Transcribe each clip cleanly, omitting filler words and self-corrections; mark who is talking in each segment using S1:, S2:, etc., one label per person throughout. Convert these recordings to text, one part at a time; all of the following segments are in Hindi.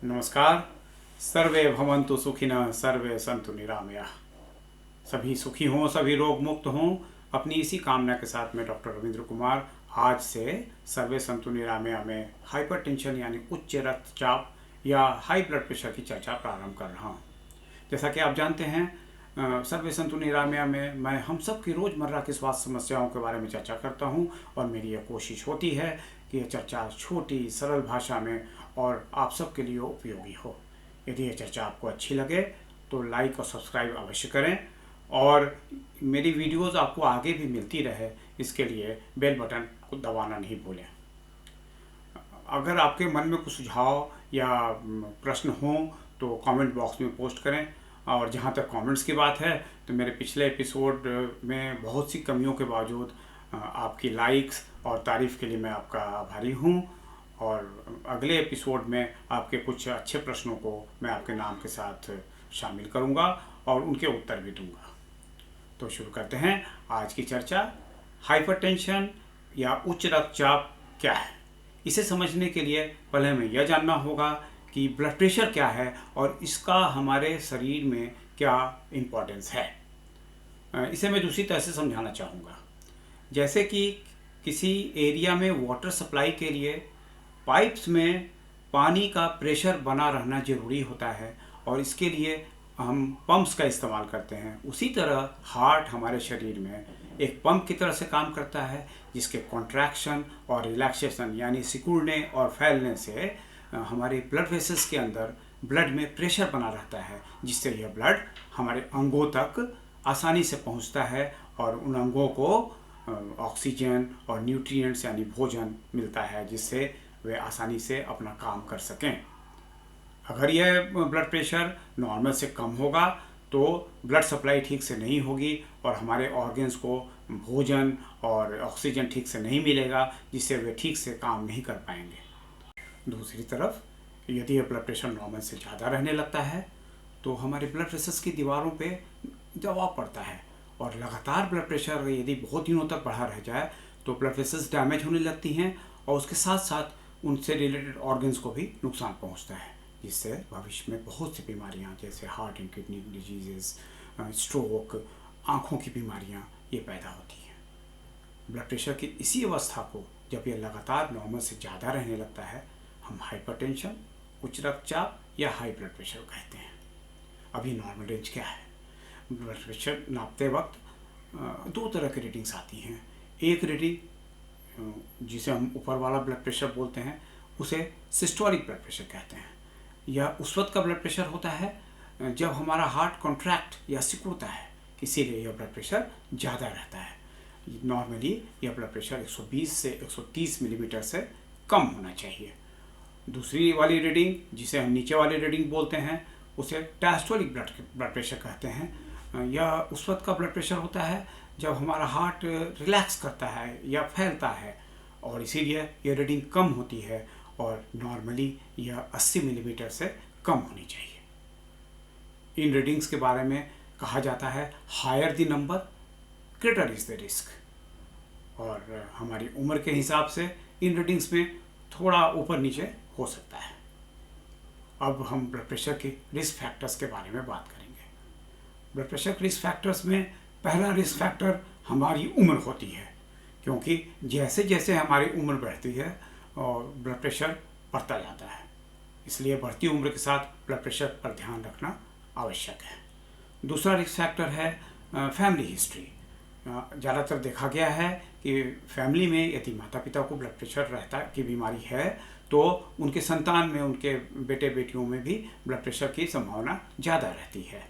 S1: नमस्कार। सर्वे भवन्तु सुखिनः, सर्वे सन्तु निरामयाः। सभी सुखी हों, सभी रोग मुक्त हों। अपनी इसी कामना के साथ मैं डॉक्टर रविंद्र कुमार आज से सर्वे सन्तु निरामया में हाइपरटेंशन यानी उच्च रक्तचाप या हाई ब्लड प्रेशर की चर्चा प्रारंभ कर रहा हूँ। जैसा कि आप जानते हैं, सर्वे सन्तु निरामया में मैं हम सब की रोज़मर्रा की स्वास्थ्य समस्याओं के बारे में चर्चा करता हूँ और मेरी यह कोशिश होती है कि यह चर्चा छोटी सरल भाषा में और आप सब के लिए उपयोगी हो। यदि यह चर्चा आपको अच्छी लगे तो लाइक और सब्सक्राइब अवश्य करें और मेरी वीडियोस आपको आगे भी मिलती रहे, इसके लिए बेल बटन को दबाना नहीं भूलें। अगर आपके मन में कुछ सुझाव या प्रश्न हों तो कमेंट बॉक्स में पोस्ट करें। और जहाँ तक कमेंट्स की बात है तो मेरे पिछले एपिसोड में बहुत सी कमियों के बावजूद आपकी लाइक्स और तारीफ़ के लिए मैं आपका आभारी हूँ और अगले एपिसोड में आपके कुछ अच्छे प्रश्नों को मैं आपके नाम के साथ शामिल करूँगा और उनके उत्तर भी दूँगा। तो शुरू करते हैं आज की चर्चा। हाइपरटेंशन या उच्च रक्तचाप क्या है? इसे समझने के लिए पहले हमें यह जानना होगा कि ब्लड प्रेशर क्या है और इसका हमारे शरीर में क्या इम्पोर्टेंस है। इसे मैं दूसरी तरह से समझाना चाहूँगा। जैसे कि किसी एरिया में वाटर सप्लाई के लिए पाइप्स में पानी का प्रेशर बना रहना ज़रूरी होता है और इसके लिए हम पंप्स का इस्तेमाल करते हैं, उसी तरह हार्ट हमारे शरीर में एक पंप की तरह से काम करता है जिसके कॉन्ट्रैक्शन और रिलैक्सेशन यानी सिकुड़ने और फैलने से हमारे ब्लड वेसल्स के अंदर ब्लड में प्रेशर बना रहता है, जिससे यह ब्लड हमारे अंगों तक आसानी से पहुंचता है और उन अंगों को ऑक्सीजन और न्यूट्रिएंट्स यानी भोजन मिलता है, जिससे वे आसानी से अपना काम कर सकें। अगर यह ब्लड प्रेशर नॉर्मल से कम होगा तो ब्लड सप्लाई ठीक से नहीं होगी और हमारे ऑर्गन्स को भोजन और ऑक्सीजन ठीक से नहीं मिलेगा, जिससे वे ठीक से काम नहीं कर पाएंगे। दूसरी तरफ यदि यह ब्लड प्रेशर नॉर्मल से ज़्यादा रहने लगता है तो हमारे ब्लड वेसल्स की दीवारों पे दबाव पड़ता है और लगातार ब्लड प्रेशर यदि बहुत दिनों तक बढ़ा रह जाए तो ब्लड वेसल्स डैमेज होने लगती हैं और उसके साथ साथ उनसे रिलेटेड ऑर्गन्स को भी नुकसान पहुंचता है, जिससे भविष्य में बहुत सी बीमारियां जैसे heart and kidney disease, stroke, आँखों की बीमारियां ये पैदा होती हैं। ब्लड प्रेशर की इसी अवस्था को जब यह लगातार नॉर्मल से ज़्यादा रहने लगता है हम हाइपरटेंशन, उच्च रक्तचाप या हाई ब्लड प्रेशर कहते हैं। अभी नॉर्मल रेंज क्या है? ब्लड प्रेशर नापते वक्त दो तरह की रीडिंग्स आती हैं। एक रीडिंग जिसे हम ऊपर वाला ब्लड प्रेशर बोलते हैं उसे सिस्टोलिक ब्लड प्रेशर कहते हैं। यह उस वक्त का ब्लड प्रेशर होता है जब हमारा हार्ट कॉन्ट्रैक्ट या सिकुड़ता है, इसीलिए यह ब्लड प्रेशर ज़्यादा रहता है। नॉर्मली यह ब्लड प्रेशर 120 से 130 मिलीमीटर से कम होना चाहिए। दूसरी वाली रीडिंग जिसे हम नीचे वाली रीडिंग बोलते हैं उसे डायस्टोलिक ब्लड प्रेशर कहते हैं। यह उस वक्त का ब्लड प्रेशर होता है जब हमारा हार्ट रिलैक्स करता है या फैलता है और इसीलिए यह रीडिंग कम होती है और नॉर्मली यह 80 मिलीमीटर से कम होनी चाहिए। इन रीडिंग्स के बारे में कहा जाता है higher the number greater is the risk और हमारी उम्र के हिसाब से इन रीडिंग्स में थोड़ा ऊपर नीचे हो सकता है। अब हम ब्लड प्रेशर के रिस्क फैक्टर्स के बारे में बात करेंगे। ब्लड प्रेशर के रिस्क फैक्टर्स में पहला रिस्क फैक्टर हमारी उम्र होती है, क्योंकि जैसे जैसे हमारी उम्र बढ़ती है और ब्लड प्रेशर बढ़ता जाता है, इसलिए बढ़ती उम्र के साथ ब्लड प्रेशर पर ध्यान रखना आवश्यक है। दूसरा रिस्क फैक्टर है फैमिली हिस्ट्री। ज़्यादातर देखा गया है कि फैमिली में यदि माता पिता को ब्लड प्रेशर रहता की बीमारी है तो उनके संतान में, उनके बेटे बेटियों में भी ब्लड प्रेशर की संभावना ज़्यादा रहती है।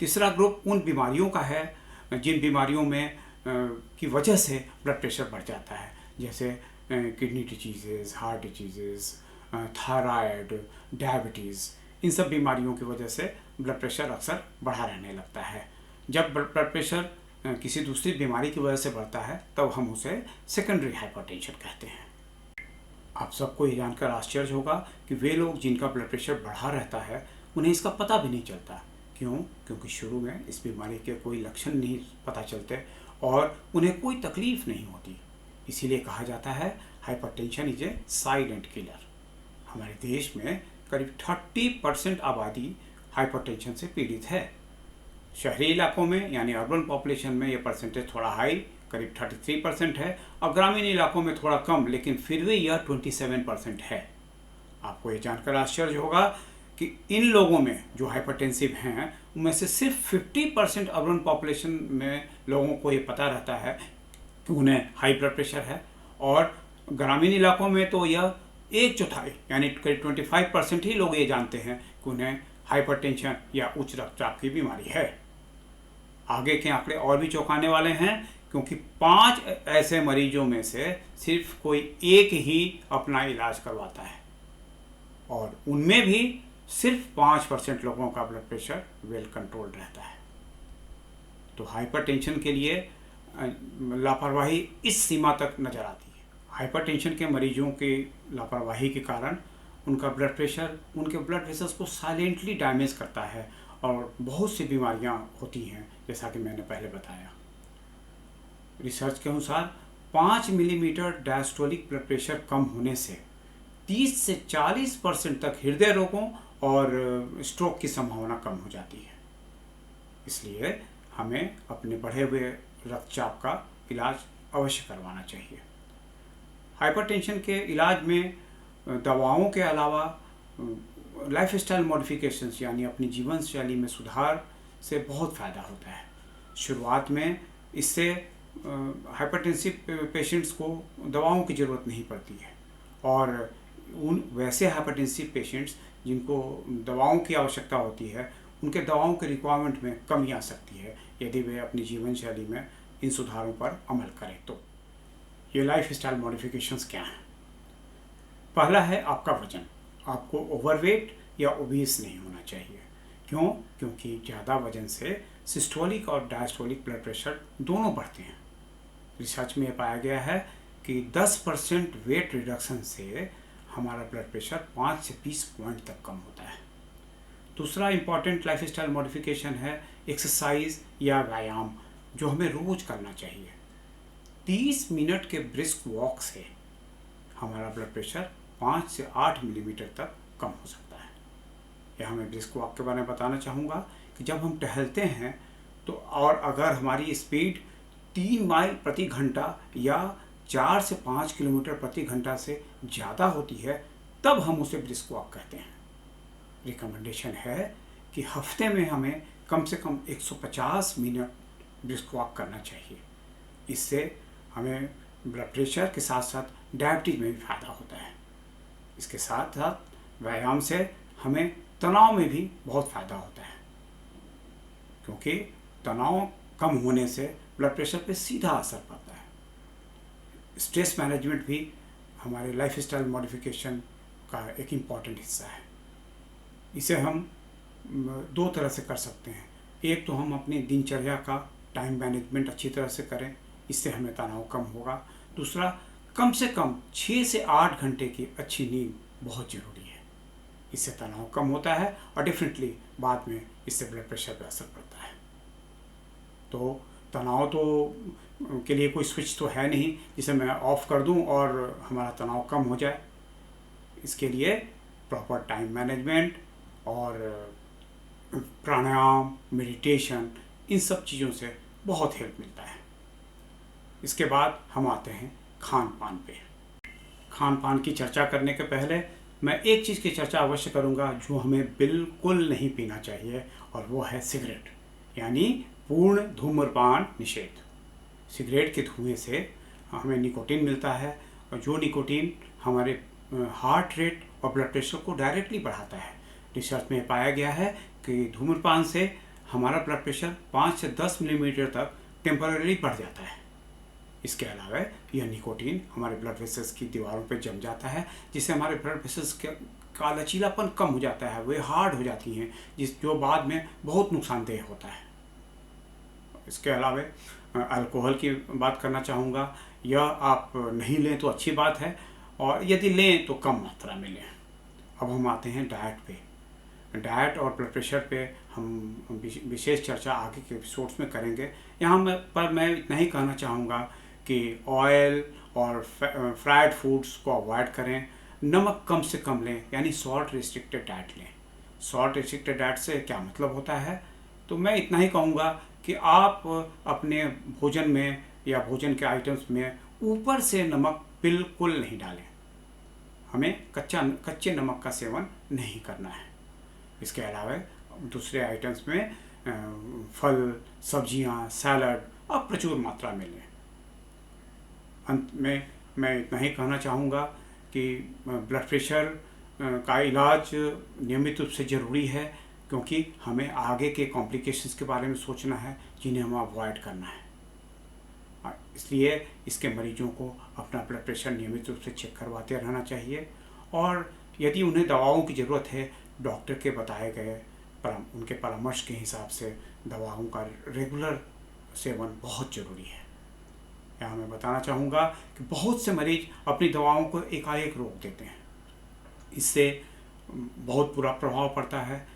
S1: तीसरा ग्रुप उन बीमारियों का है जिन बीमारियों में की वजह से ब्लड प्रेशर बढ़ जाता है, जैसे kidney disease, heart disease, thyroid, diabetes. इन सब बीमारियों की वजह से ब्लड प्रेशर अक्सर बढ़ा रहने लगता है। जब ब्लड प्रेशर किसी दूसरी बीमारी की वजह से बढ़ता है तब हम उसे सेकेंडरी हाइपरटेंशन कहते हैं। आप सबको ये जानकर आश्चर्य होगा कि वे लोग जिनका ब्लड प्रेशर बढ़ा रहता है उन्हें इसका पता भी नहीं चलता। क्यों? क्योंकि शुरू में इस बीमारी के कोई लक्षण नहीं पता चलते और उन्हें कोई तकलीफ नहीं होती। इसीलिए कहा जाता है hypertension is a silent killer. हमारे देश में करीब 30% आबादी हाइपरटेंशन से पीड़ित है। शहरी इलाकों में यानी अर्बन पॉपुलेशन में ये परसेंटेज थोड़ा हाई, करीब 33% है, और ग्रामीण इलाकों में थोड़ा कम, लेकिन फिर भी यह 27% है। आपको ये जानकर आश्चर्य होगा कि इन लोगों में जो हाइपरटेंसिव हैं उनमें से सिर्फ 50% अर्बन पॉपुलेशन में लोगों को ये पता रहता है कि उन्हें हाई ब्लड प्रेशर है, और ग्रामीण इलाकों में तो यह 1/4 यानी करीब 25% ही लोग ये जानते हैं कि उन्हें हाइपरटेंशन या उच्च रक्तचाप की बीमारी है। आगे के आंकड़े और भी चौंकाने वाले हैं, क्योंकि 5 ऐसे मरीजों में से सिर्फ कोई एक ही अपना इलाज करवाता है, और उनमें भी सिर्फ 5% लोगों का ब्लड प्रेशर वेल कंट्रोल्ड रहता है। तो हाइपरटेंशन के लिए लापरवाही इस सीमा तक नज़र आती है। हाइपरटेंशन के मरीजों की लापरवाही के कारण उनका ब्लड प्रेशर उनके ब्लड वेसल्स को साइलेंटली डैमेज करता है, और बहुत सी बीमारियां होती हैं, जैसा कि मैंने पहले बताया। रिसर्च के अनुसार 5 मिलीमीटर डायस्टोलिक ब्लड प्रेशर कम होने से 30 से 40% तक हृदय रोगों और स्ट्रोक की संभावना कम हो जाती है। इसलिए हमें अपने बढ़े हुए रक्तचाप का इलाज अवश्य करवाना चाहिए। हाइपरटेंशन के इलाज में दवाओं के अलावा लाइफस्टाइल मॉडिफिकेशंस यानी अपनी जीवन शैली में सुधार से बहुत फ़ायदा होता है। शुरुआत में इससे हाइपरटेंसिव पेशेंट्स को दवाओं की ज़रूरत नहीं पड़ती है, और उन वैसे हाइपरटेंसिव पेशेंट्स जिनको दवाओं की आवश्यकता होती है उनके दवाओं के रिक्वायरमेंट में कमी आ सकती है यदि वे अपनी जीवन शैली में इन सुधारों पर अमल करें। तो ये लाइफस्टाइल मॉडिफिकेशंस क्या हैं? पहला है आपका वजन। आपको ओवरवेट या ओबीस नहीं होना चाहिए। क्यों? क्योंकि ज़्यादा वजन से सिस्टोलिक और डायस्टोलिक ब्लड प्रेशर दोनों बढ़ते हैं। रिसर्च में पाया गया है कि 10% वेट रिडक्शन से हमारा ब्लड प्रेशर 5 से 20 पॉइंट तक कम होता है। दूसरा इम्पॉर्टेंट लाइफस्टाइल मॉडिफिकेशन है एक्सरसाइज या व्यायाम, जो हमें रोज़ करना चाहिए। 30 मिनट के ब्रिस्क वॉक से हमारा ब्लड प्रेशर 5 से 8 मिलीमीटर तक कम हो सकता है। यह मैं ब्रिस्क वॉक के बारे में बताना चाहूँगा कि जब हम टहलते हैं तो, और अगर हमारी स्पीड 3 माइल प्रति घंटा या 4 से 5 किलोमीटर प्रति घंटा से ज़्यादा होती है, तब हम उसे ब्रिस्क वॉक कहते हैं। रिकमेंडेशन है कि हफ्ते में हमें कम से कम 150 मिनट ब्रिस्क वॉक करना चाहिए। इससे हमें ब्लड प्रेशर के साथ साथ डायबिटीज में भी फ़ायदा होता है। इसके साथ साथ व्यायाम से हमें तनाव में भी बहुत फ़ायदा होता है, क्योंकि तनाव कम होने से ब्लड प्रेशर पे सीधा असर पड़ता है। स्ट्रेस मैनेजमेंट भी हमारे लाइफस्टाइल मॉडिफिकेशन का एक इम्पॉर्टेंट हिस्सा है। इसे हम 2 तरह से कर सकते हैं। एक तो हम अपनी दिनचर्या का टाइम मैनेजमेंट अच्छी तरह से करें, इससे हमें तनाव कम होगा। दूसरा, कम से कम 6 से 8 घंटे की अच्छी नींद बहुत ज़रूरी है। इससे तनाव कम होता है और डेफिनेटली बाद में इससे ब्लड प्रेशर पर असर पड़ता है। तो तनाव तो के लिए कोई स्विच तो है नहीं जिसे मैं ऑफ़ कर दूं और हमारा तनाव कम हो जाए। इसके लिए प्रॉपर टाइम मैनेजमेंट और प्राणायाम, मेडिटेशन, इन सब चीज़ों से बहुत हेल्प मिलता है। इसके बाद हम आते हैं खान पान पे। खान पान की चर्चा करने के पहले मैं एक चीज़ की चर्चा अवश्य करूँगा जो हमें बिल्कुल नहीं पीना चाहिए, और वो है सिगरेट, यानी पूर्ण धूम्रपान निषेध। सिगरेट के धुएं से हमें निकोटीन मिलता है, और जो निकोटीन हमारे हार्ट रेट और ब्लड प्रेशर को डायरेक्टली बढ़ाता है। रिसर्च में पाया गया है कि धूम्रपान से हमारा ब्लड प्रेशर 5 से 10 मिलीमीटर तक टेम्पररी बढ़ जाता है। इसके अलावा यह निकोटीन हमारे ब्लड वेसल्स की दीवारों पर जम जाता है, जिससे हमारे ब्लड वेसल्स का लचीलापन कम हो जाता है, वे हार्ड हो जाती हैं, जो बाद में बहुत नुकसानदेह होता है। इसके अलावा अल्कोहल की बात करना चाहूँगा। यह आप नहीं लें तो अच्छी बात है, और यदि लें तो कम मात्रा में लें। अब हम आते हैं डाइट पे। डाइट और ब्लड प्रेशर पे हम विशेष चर्चा आगे के एपिसोड्स में करेंगे। यहाँ पर मैं इतना ही कहना चाहूँगा कि ऑयल और फ्राइड फूड्स को अवॉइड करें। नमक कम से कम लें, यानी सॉल्ट रिस्ट्रिक्टेड डाइट लें। सॉल्ट रिस्ट्रिक्टेड डाइट से क्या मतलब होता है, तो मैं इतना ही कहूँगा कि आप अपने भोजन में या भोजन के आइटम्स में ऊपर से नमक बिल्कुल नहीं डालें। हमें कच्चे नमक का सेवन नहीं करना है। इसके अलावा दूसरे आइटम्स में फल, सब्जियां, सैलड आप प्रचुर मात्रा में लें। अंत में मैं इतना ही कहना चाहूँगा कि ब्लड प्रेशर का इलाज नियमित रूप से ज़रूरी है, क्योंकि हमें आगे के कॉम्प्लिकेशंस के बारे में सोचना है जिन्हें हमें अवॉइड करना है। इसलिए इसके मरीजों को अपना ब्लड प्रेशर नियमित रूप से चेक करवाते रहना चाहिए, और यदि उन्हें दवाओं की ज़रूरत है, डॉक्टर के बताए गए उनके परामर्श के हिसाब से दवाओं का रेगुलर सेवन बहुत ज़रूरी है। यहाँ मैं बताना चाहूँगा कि बहुत से मरीज अपनी दवाओं को एकाएक रोक देते हैं, इससे बहुत बुरा प्रभाव पड़ता है।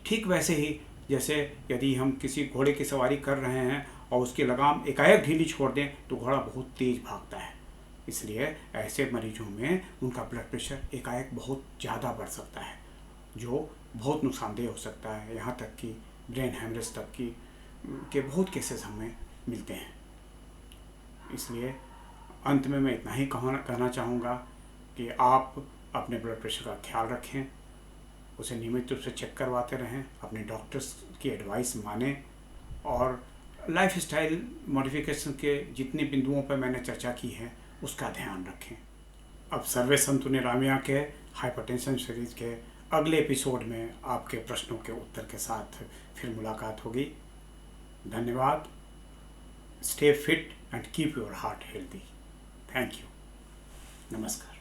S1: ठीक वैसे ही जैसे यदि हम किसी घोड़े की सवारी कर रहे हैं और उसकी लगाम एकाएक ढीली छोड़ दें तो घोड़ा बहुत तेज़ भागता है। इसलिए ऐसे मरीजों में उनका ब्लड प्रेशर एकाएक बहुत ज़्यादा बढ़ सकता है, जो बहुत नुकसानदेह हो सकता है। यहाँ तक कि ब्रेन हेमरेज तक के बहुत केसेस हमें मिलते हैं। इसलिए अंत में मैं इतना ही कहना चाहूँगा कि आप अपने ब्लड प्रेशर का ख्याल रखें, उसे नियमित रूप से चेक करवाते रहें, अपने डॉक्टर्स की एडवाइस मानें, और लाइफ स्टाइल मॉडिफिकेशन के जितने बिंदुओं पर मैंने चर्चा की है उसका ध्यान रखें। अब सर्वे संतु निरामया के हाइपरटेंशन सीरीज के अगले एपिसोड में आपके प्रश्नों के उत्तर के साथ फिर मुलाकात होगी। धन्यवाद। Stay fit and keep your heart healthy. Thank you. नमस्कार।